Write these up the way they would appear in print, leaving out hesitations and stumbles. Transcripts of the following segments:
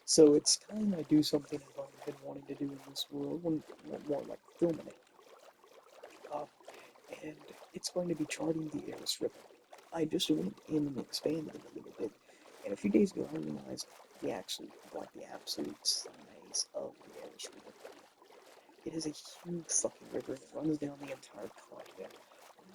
So it's kind of do something I've been wanting to do in this world, more like filming it. Uh, and it's going to be charting the Eris River. I just went in and expanded it a little bit, and a few days ago I realized the absolute size of the Eris River. It is a huge fucking river that runs down the entire continent.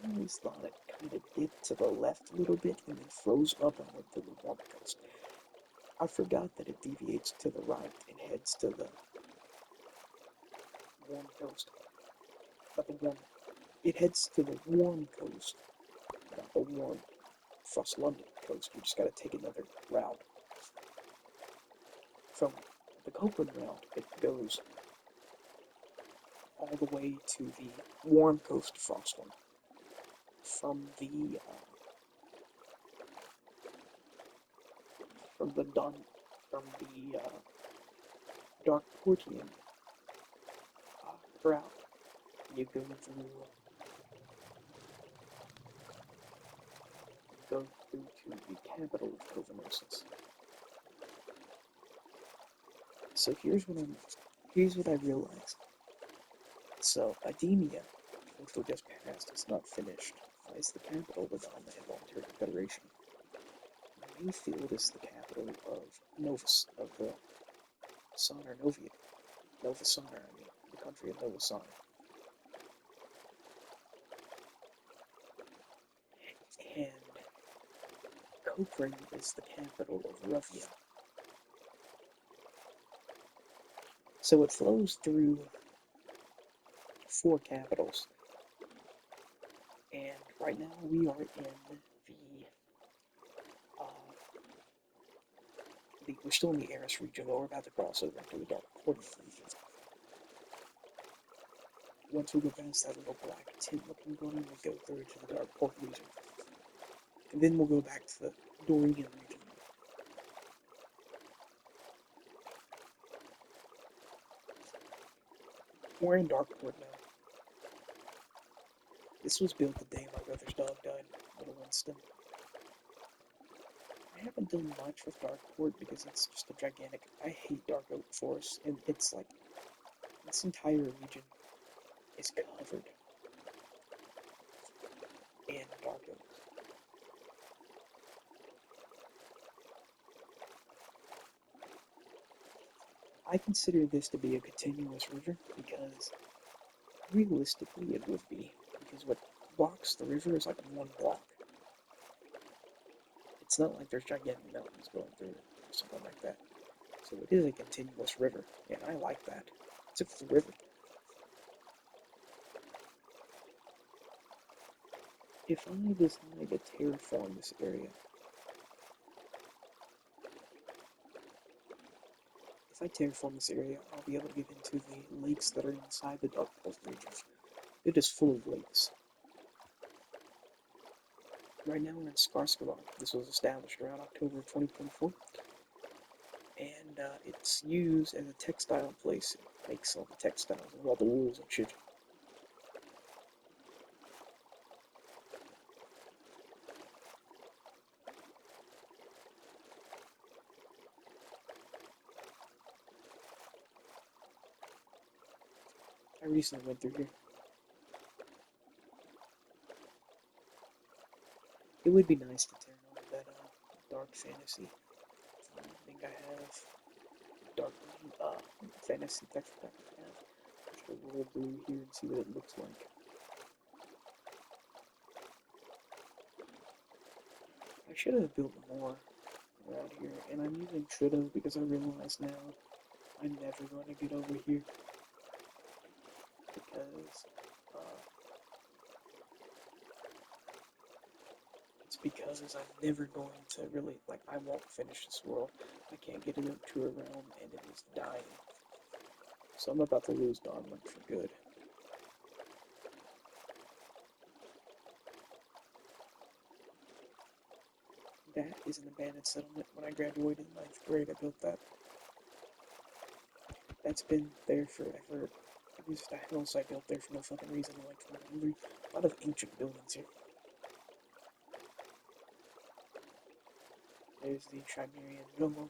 I always thought it kind of dipped to the left a little bit and then froze up and went to the warm coast. I forgot that it deviates to the right and heads to the warm coast. Not the warm. It heads to the warm coast, not the warm Frost London coast. You just got to take another route from the Copeland route. It goes all the way to the warm coast of Frostland. From the from the Don from the Dark Portian route, you go through to the capital of Covanosis. So here's what I realized. So Ademia, which we just passed, is not finished. Is the capital of the Involuntary Federation. Mayfield is the capital of Novus of the Sonar Novia. Nova Sonar, I mean, the country of Nova Sonar. And Cochrane is the capital of Ruvia. So it flows through four capitals. And right now we are in uh, we're still in the Eris region, but we're about to cross over into the Dark Portal region. Once we go past that little black tint looking building, we go through to the Dark Portal region. And then we'll go back to the Dorian region. We're in Darkport now. This was built the day my brother's dog died, little Winston. I haven't done much with Darkport because it's just a gigantic. I hate Dark Oak Forest, and it's like this entire region is covered in Dark Oak. I consider this to be a continuous river because realistically it would be, because what blocks the river is like one block. It's not like there's gigantic mountains going through it or something like that. So it is a continuous river, and I like that. It's a river. If I decide to terraform this area, if I terraform this area, I'll be able to get into the lakes that are inside the Dark Pulse region. It is full of lakes. Right now we're in Skarskavar. This was established around October 2024, and it's used as a textile place. It makes all the textiles and all the wools and shit. I recently went through here. It would be nice to turn on that dark fantasy. I think I have dark fantasy text pack I have. Just roll through here and see what it looks like. I should have built more around here, and I'm using should have because I realize now I'm never going to get over here because it's because I'm never going to really, like, I won't finish this world. I can't get it up to a realm, and it is dying. So I'm about to lose Donlin for good. That is an abandoned settlement. When I graduated in 9th grade, I built that. That's been there forever. It was just a house I built there for no fucking reason. Like, a lot of ancient buildings here. There's the Chimerian jungle.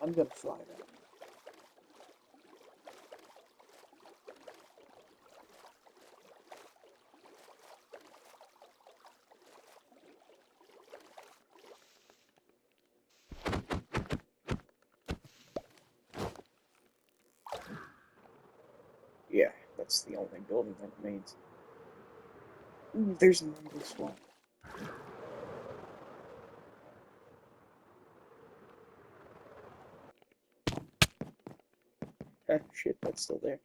I'm gonna fly that. Yeah, that's the only building that remains. Ooh, there's a number swap. Ah, shit, that's still there.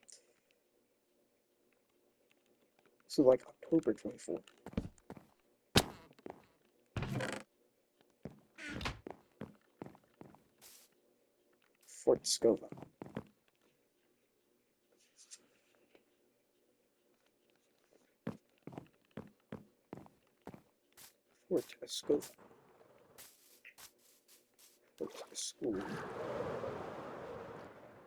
So like October 24th. Fort Scova. Fort Escova. Fort Escova.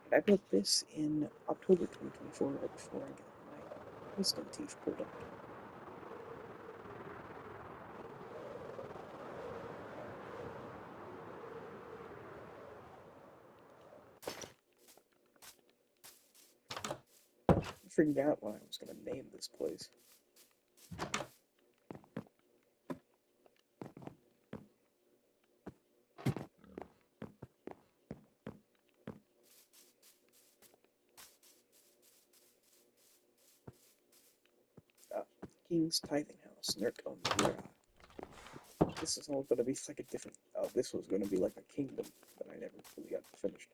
And I built this in October 2024, right before I got my wisdom teeth pulled out. I forgot what I was gonna name this place. King's Tithing House, Nurko. This is all gonna be like a different. This was gonna be like a kingdom that I never really got finished.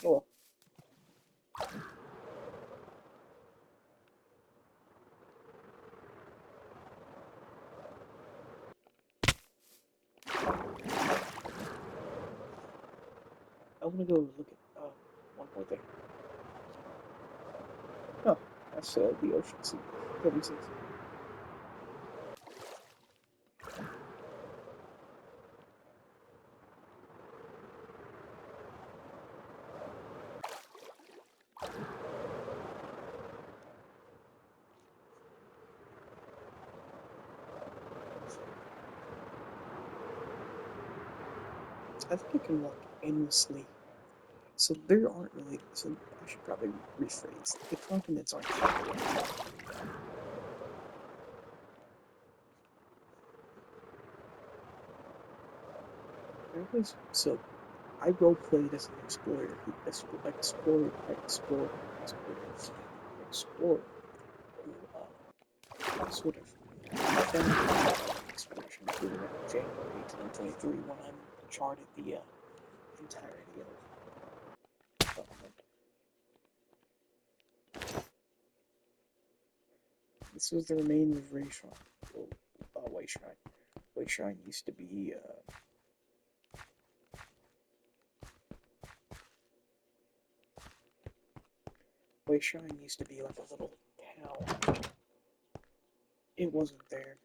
Oh well. I want to go look at one more thing. Oh, that's the ocean sea. 36. I think I can walk endlessly. So there aren't really. So I should probably rephrase. The continents aren't. There was so I role played as an explorer, explorer who sort of found an exploration through around January 2023 when I charted the entirety of development. This was the remains of Ray Shrine. Well, White Shrine. White Shrine used to be White Shrine used to be like a little town. It wasn't there.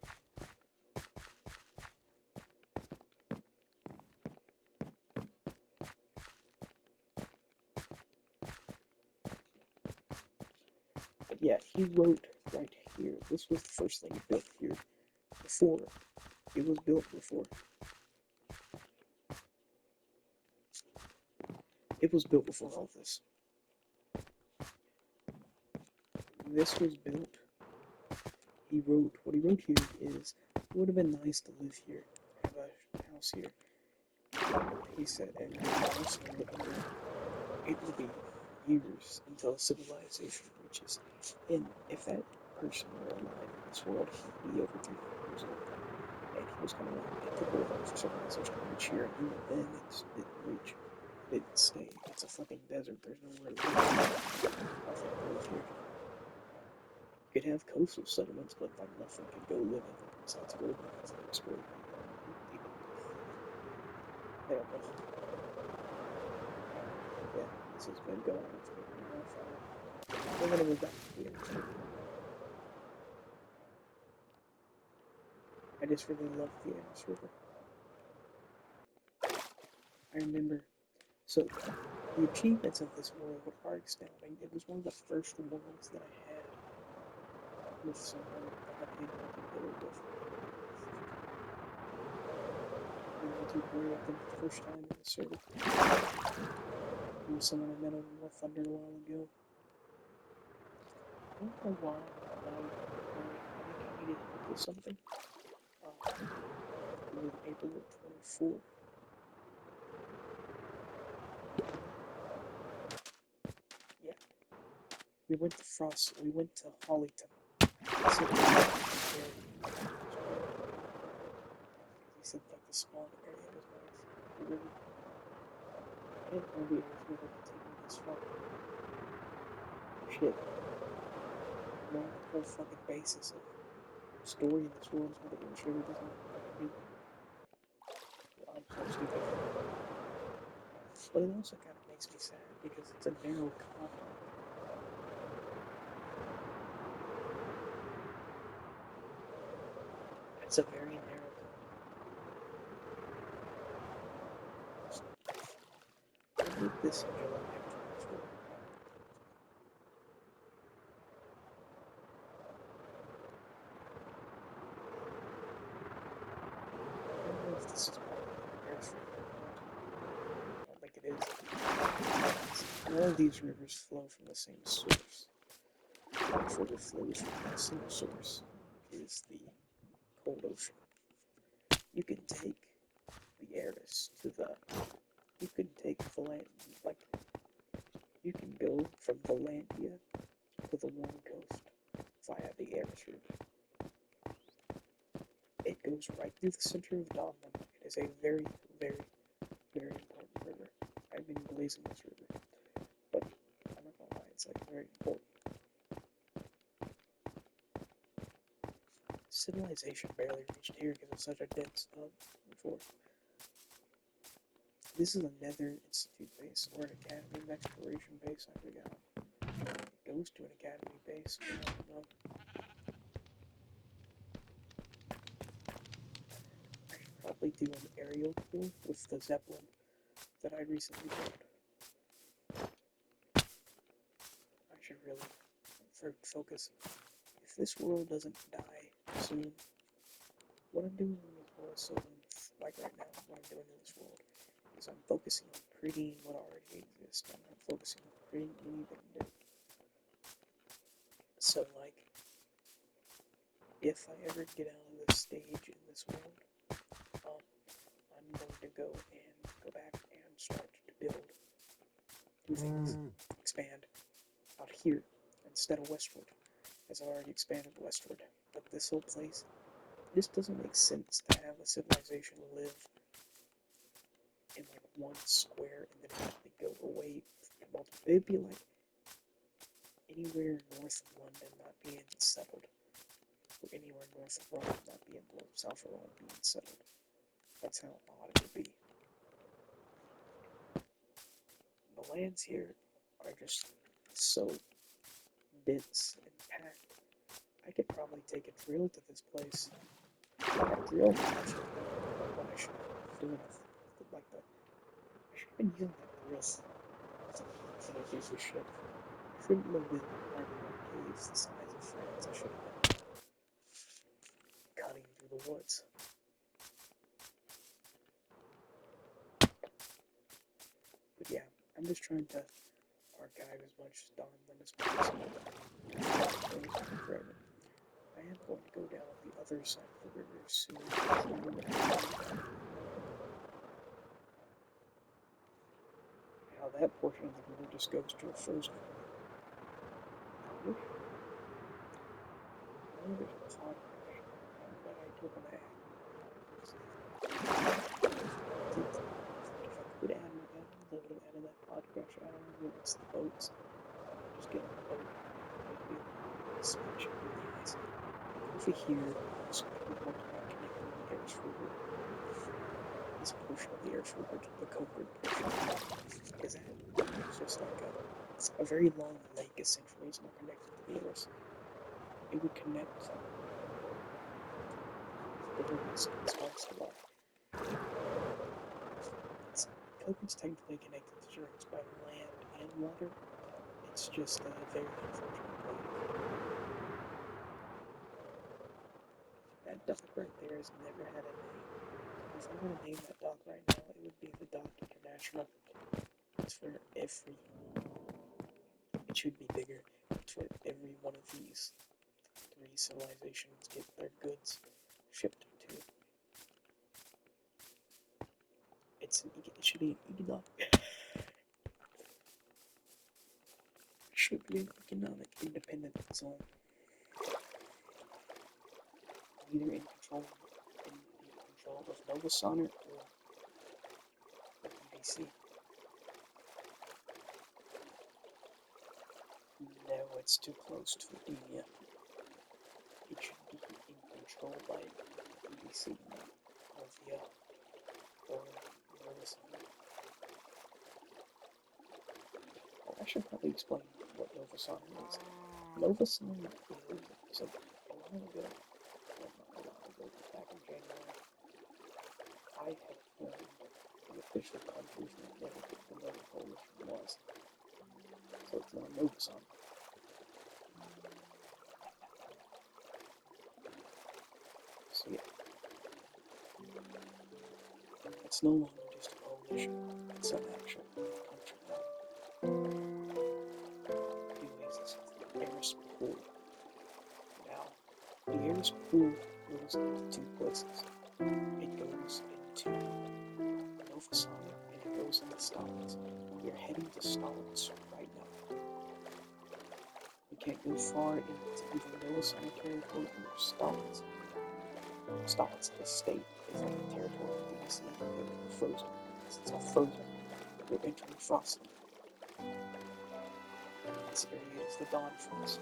But yeah, he wrote right here. This was the first thing he built here. Before. It was built before. It was built before all this. This was built. He wrote, what he wrote here is, it would have been nice to live here, have a house here. He said, and also, it will be years until civilization reaches. And if that person were alive in this world, he'd be over 300 years old then. And he was kind of like, it took a while for civilization to reach here, and even then it didn't reach. It didn't stay. It's a fucking desert. There's nowhere to live. Nothing to live here. You could have coastal settlements, but like nothing could go live in them besides gold mines that are exploited by your own people. I don't know. Yeah, this has been going on for a long time. We're gonna move back here. I just really love the Eris River. I remember, so the achievements of this world are astounding. It was one of the first worlds that I had with someone like I played multiplayer with. In multiplayer with them for the first time in the server. It was someone I met on War Thunder a while ago. I don't know why, but I think I needed help with something. It was April of 24. Yeah. We went to Hollyton. So he said like the spawn area was nice. The river. I didn't know the Eris River could take me this far. Shit. One of the whole fucking basis of story in this world is why the Eris River does not fucking meet you. Well, I'm so stupid. But it also kind of makes me sad because it's a narrow continent. It's a very narrow continent. I did this in July of 24. I don't know if this is part of the Eris River or not. I don't think it is. All of these rivers flow from the same source. Each river flows from a single source, is the cold ocean. You can take the Eris to the. You can take Valandia, like you can go from Valandia to the warm coast via the Eris River. It goes right through the center of Domlin. It is a very, very, very important river. I've been blazing this river, but I'm not gonna lie, it's like very important. Civilization barely reached here because it's such a dense hub before. This is a Nether Institute base, or an Academy of Exploration base, I forgot. It goes to an Academy base, but I don't know. I should probably do an aerial tour with the Zeppelin that I recently bought. I should really focus. If this world doesn't die soon, what I'm doing in this world, so like right now, what I'm doing in this world is I'm focusing on prettying what already exists. I'm not focusing on prettying anything new. So like, if I ever get out of this stage in this world, I'm going to go back and start to build new things, expand out here instead of westward, as I already expanded westward. But this whole place, this doesn't make sense to have a civilization live in like one square and then immediately go away to multiple. It'd be like anywhere north of London not being settled, or anywhere north of Rome not being, or south of Rome being settled. That's how odd it would be. The lands here are just so dense and packed. I could probably take a drill to this place. A drill actually, what I should have been doing like the. I should have been using that drill instead of piece of shit. I shouldn't have been climbing up caves the size of France. I should have been cutting through the woods. But yeah, I'm just trying to archive as much Donlin as possible. Forever. I am going to go down the other side of the river soon. How that portion of the river just goes to a frozen area. I wish. I know there's a pod crash that I don't want to add if I could add more animals, I would have added that pod crash add-on where it's the boats. Just get on the boat and just be able to smash it through the ice. Over here, most people are not connected to the Eris River. This portion of the Eris River, the Coburn portion, is that it's just like a very long lake essentially. It's not connected to the Eris. It would connect the sparks to life. Coconut's technically connected to Earth by land and water. It's just a very unfortunate way. That dock right there has never had a name. If I'm gonna name that dock right now, it would be the Dock International. It's for every. It should be bigger. It's for every one of these three civilizations get their goods shipped to. It should be an economic. Should be an economic independent zone. Either in control of Nova Sonnet or the BBC. No, it's too close to Edenia. It should be in control by BBC, Novia, or Nova Sonnet. Well, I should probably explain what Nova Sonnet is. Nova Sonnet is a while ago, well, not a while ago, but back in January, I had learned the official countries and what the Nova Coalition was. So it's now Nova Sonnet. So yeah, it's no longer just a coalition, it's an actual country now. Anyways, this is the Eris Pool. Now, the Eris Pool goes into two places. It goes into Nova Sonnet and it goes into Stalins. We're heading to Stalins right now. We can't go far into either Nova Sonnet territory or Stalins. Stalins, the state, is like a territory of the BBC. They're frozen. It's all frozen. We're entering Frost. This area is the Dawn Frost.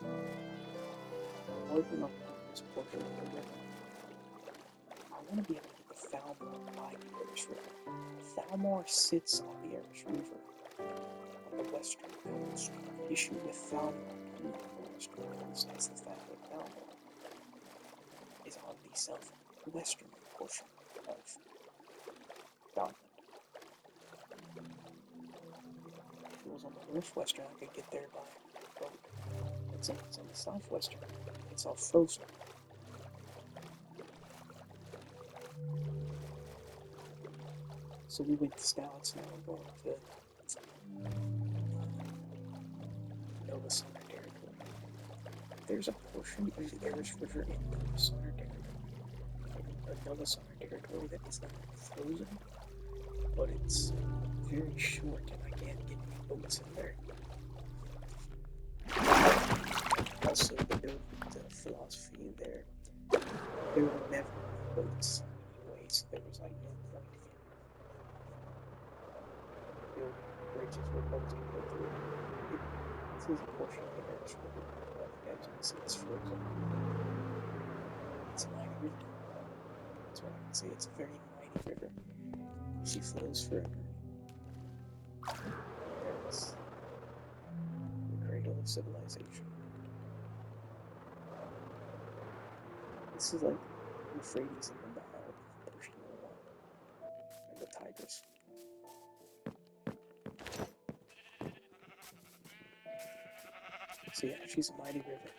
I'm working on this portion of the river. I want to be able to get the Falmar by the Eris River. Falmar sits on the Eris River on the western coast. The issue with Falmar being on the western coast is the fact that Falmar is on the southwestern portion of Dawnland. If it was on the northwestern, I could get there by boat. But since it's on the southwestern, it's all frozen. So we went to Stouts, now we're going to Nova Sonnet territory. There's a portion of the Eris River in Nova Sonnet territory that is not frozen, but it's very short and I can't get any boats in there. Also, the philosophy there, there were never boats anyways, there was like no point in building bridges where boats can go through. This is a portion of the Eris River, but as you can see, it's frozen. It's a mighty river. That's what I can say, it's a very mighty river. She flows forever. There's the cradle of civilization. This is like Euphrates and the Nile portion of the one, and the Tigris. So yeah, she's a mighty river.